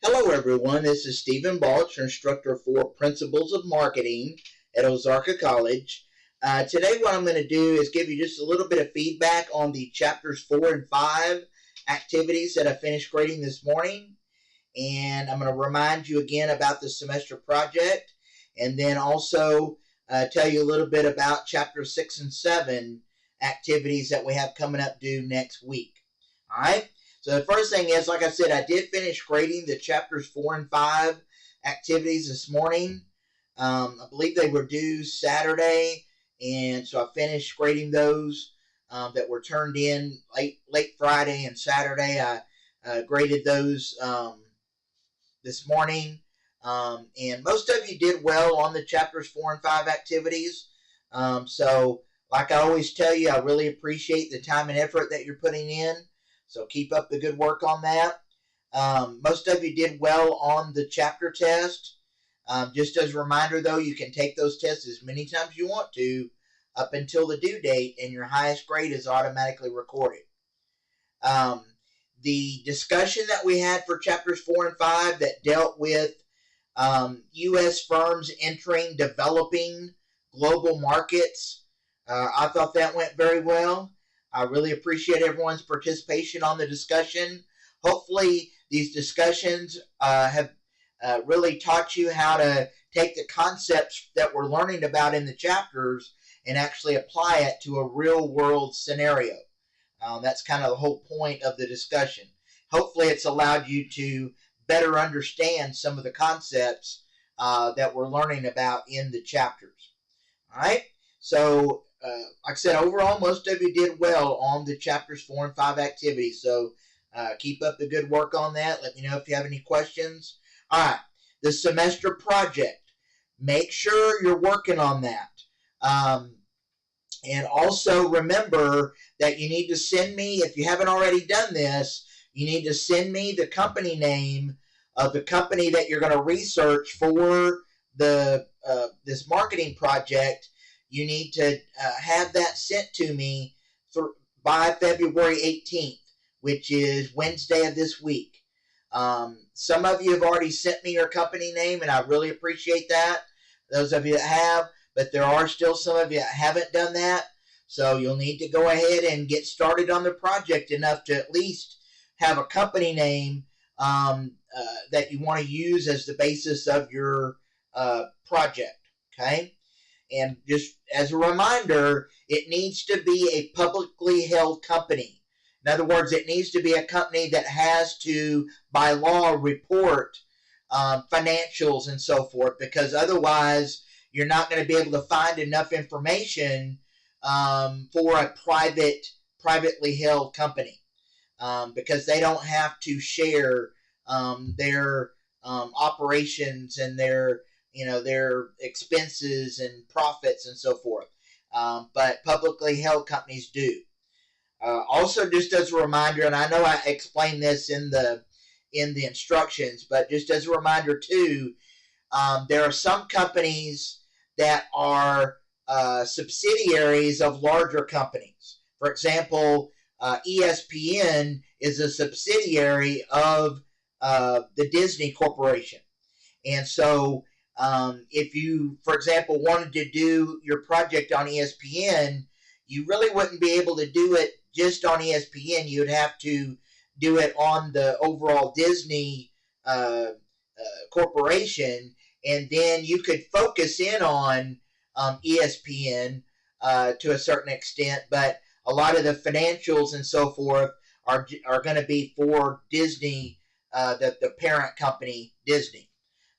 Hello everyone, this is Stephen Balch, your instructor for Principles of Marketing at Ozarka College. Today what I'm going to do is give you just a little bit of feedback on the chapters 4 and 5 activities that I finished grading this morning. And I'm going to remind you again about the semester project, and then also tell you a little bit about chapters 6 and 7 activities that we have coming up due next week. All right? So the first thing is, like I said, I did finish grading the chapters 4 and 5 activities this morning. I believe they were due Saturday, and so I finished grading those that were turned in late Friday and Saturday. I graded those this morning, and most of you did well on the chapters 4 and 5 activities. So like I always tell you, I really appreciate the time and effort that you're putting in. So keep up the good work on that. Most of you did well on the chapter test. Just as a reminder, though, you can take those tests as many times as you want to up until the due date, and your highest grade is automatically recorded. The discussion that we had for chapters 4 and 5 that dealt with U.S. firms entering developing global markets, I thought that went very well. I really appreciate everyone's participation on the discussion. Hopefully, these discussions have really taught you how to take the concepts that we're learning about in the chapters and actually apply it to a real-world scenario. That's kind of the whole point of the discussion. Hopefully, it's allowed you to better understand some of the concepts that we're learning about in the chapters. All right? So, like I said, overall, most of you did well on the chapters 4 and 5 activities. So keep up the good work on that. Let me know if you have any questions. All right, the semester project. Make sure you're working on that. And also remember that you need to send me, if you haven't already done this, you need to send me the company name of the company that you're going to research for the this marketing project. You need to have that sent to me by February 18th, which is Wednesday of this week. Some of you have already sent me your company name, and I really appreciate that, those of you that have, but there are still some of you that haven't done that, so you'll need to go ahead and get started on the project enough to at least have a company name that you want to use as the basis of your project, okay? And just as a reminder, it needs to be a publicly held company. In other words, it needs to be a company that has to, by law, report financials and so forth, because otherwise you're not going to be able to find enough information for a privately held company, because they don't have to share their operations and their expenses and profits and so forth. But publicly held companies do. Also, just as a reminder, and I know I explained this in the instructions, but just as a reminder too, there are some companies that are subsidiaries of larger companies. For example, ESPN is a subsidiary of the Disney Corporation. And so if you, for example, wanted to do your project on ESPN, you really wouldn't be able to do it just on ESPN. You'd have to do it on the overall Disney corporation, and then you could focus in on ESPN to a certain extent, but a lot of the financials and so forth are going to be for Disney, the parent company, Disney.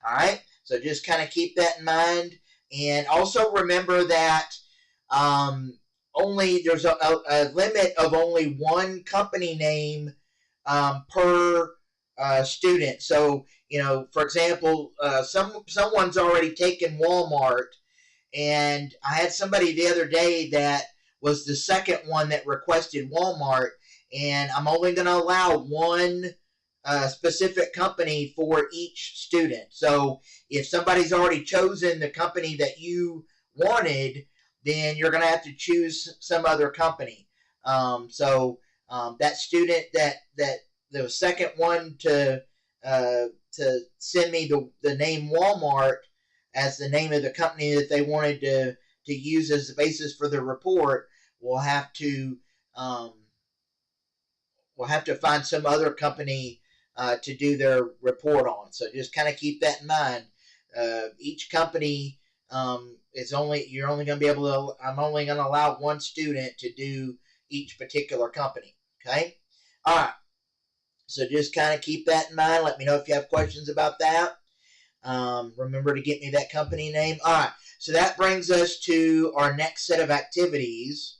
All right? So just kind of keep that in mind. And also remember that there's a limit of only one company name per student. So, for example, someone's already taken Walmart, and I had somebody the other day that was the second one that requested Walmart, and I'm only going to allow one specific company for each student. So if somebody's already chosen the company that you wanted, then you're going to have to choose some other company. So that student that the second one to to send me the name Walmart as the name of the company that they wanted to use as the basis for the report, we'll have to find some other company to do their report on. So just kind of keep that in mind. Each company is you're only going to be able to, I'm only going to allow one student to do each particular company. Okay? All right. So just kind of keep that in mind. Let me know if you have questions about that. Remember to get me that company name. All right. So that brings us to our next set of activities.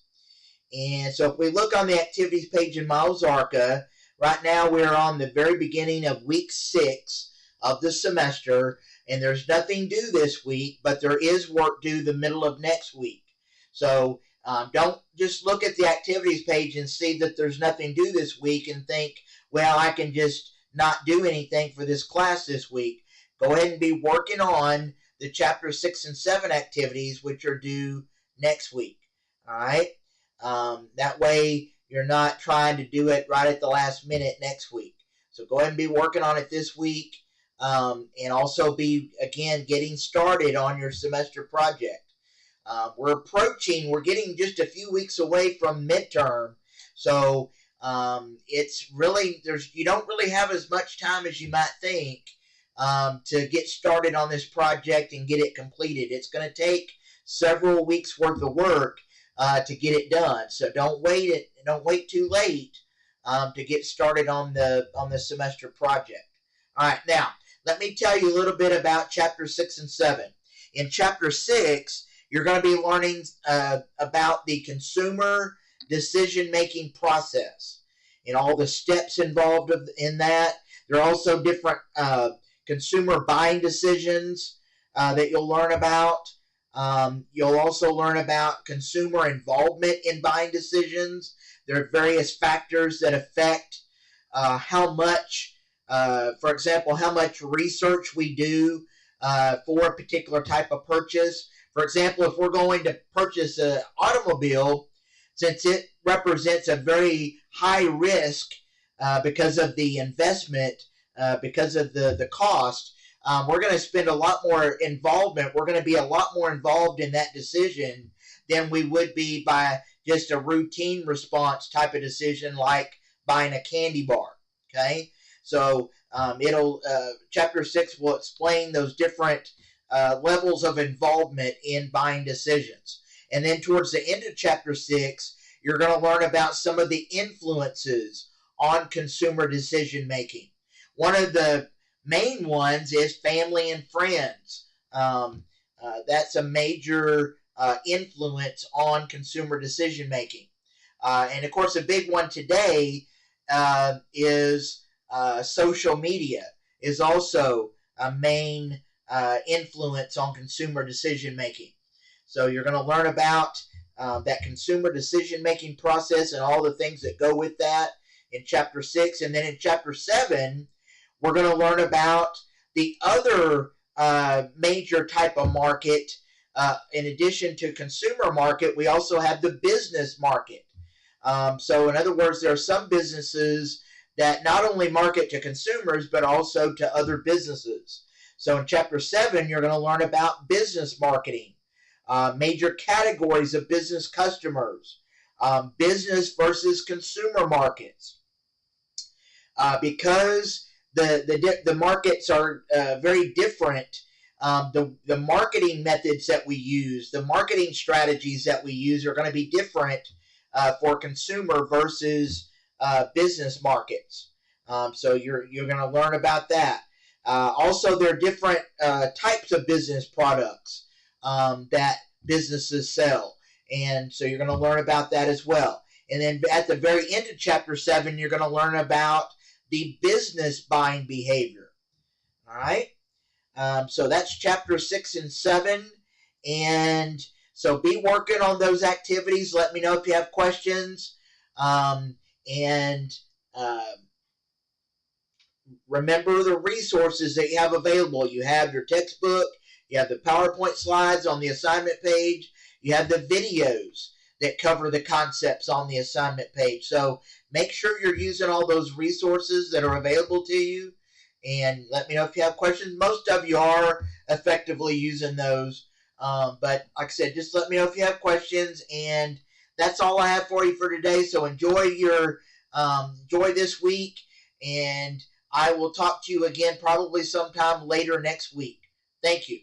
And so if we look on the activities page in Miles Arca, right now we're on the very beginning of week 6 of the semester, and there's nothing due this week, but there is work due the middle of next week. So don't just look at the activities page and see that there's nothing due this week and think, well, I can just not do anything for this class this week. Go ahead and be working on the chapter 6 and 7 activities, which are due next week. All right? That way you're not trying to do it right at the last minute next week. So go ahead and be working on it this week, and also be, again, getting started on your semester project. We're getting just a few weeks away from midterm, so it's really, you don't really have as much time as you might think to get started on this project and get it completed. It's going to take several weeks worth of work to get it done. So don't wait too late to get started on the semester project. All right, now let me tell you a little bit about chapter 6 and 7. In chapter 6, you're going to be learning about the consumer decision-making process and all the steps involved in that. There are also different consumer buying decisions that you'll learn about. You'll also learn about consumer involvement in buying decisions. There are various factors that affect how much, for example, how much research we do for a particular type of purchase. For example, if we're going to purchase an automobile, since it represents a very high risk because of the investment, because of the cost, we're going to spend a lot more involvement. We're going to be a lot more involved in that decision than we would be by just a routine response type of decision like buying a candy bar. Okay, so chapter 6 will explain those different levels of involvement in buying decisions. And then towards the end of chapter 6, you're going to learn about some of the influences on consumer decision making. One of the main ones is family and friends. That's a major influence on consumer decision making. And of course, a big one today is social media is also a main influence on consumer decision making. So you're going to learn about that consumer decision making process and all the things that go with that in chapter 6. And then in chapter 7, we're going to learn about the other major type of market. In addition to consumer market, we also have the business market. So in other words, there are some businesses that not only market to consumers, but also to other businesses. So in chapter 7, you're going to learn about business marketing, major categories of business customers, business versus consumer markets. Because the markets are very different, the marketing methods that we use, the marketing strategies that we use are going to be different for consumer versus business markets. So you're going to learn about that. Also, there are different types of business products that businesses sell. And so you're going to learn about that as well. And then at the very end of chapter 7, you're going to learn about the business buying behavior. All right? So that's chapter 6 and 7. And so be working on those activities. Let me know if you have questions. Remember the resources that you have available. You have your textbook. You have the PowerPoint slides on the assignment page. You have the videos that cover the concepts on the assignment page. So make sure you're using all those resources that are available to you and let me know if you have questions. Most of you are effectively using those, but like I said, just let me know if you have questions, and that's all I have for you for today. So enjoy this week, and I will talk to you again probably sometime later next week. Thank you.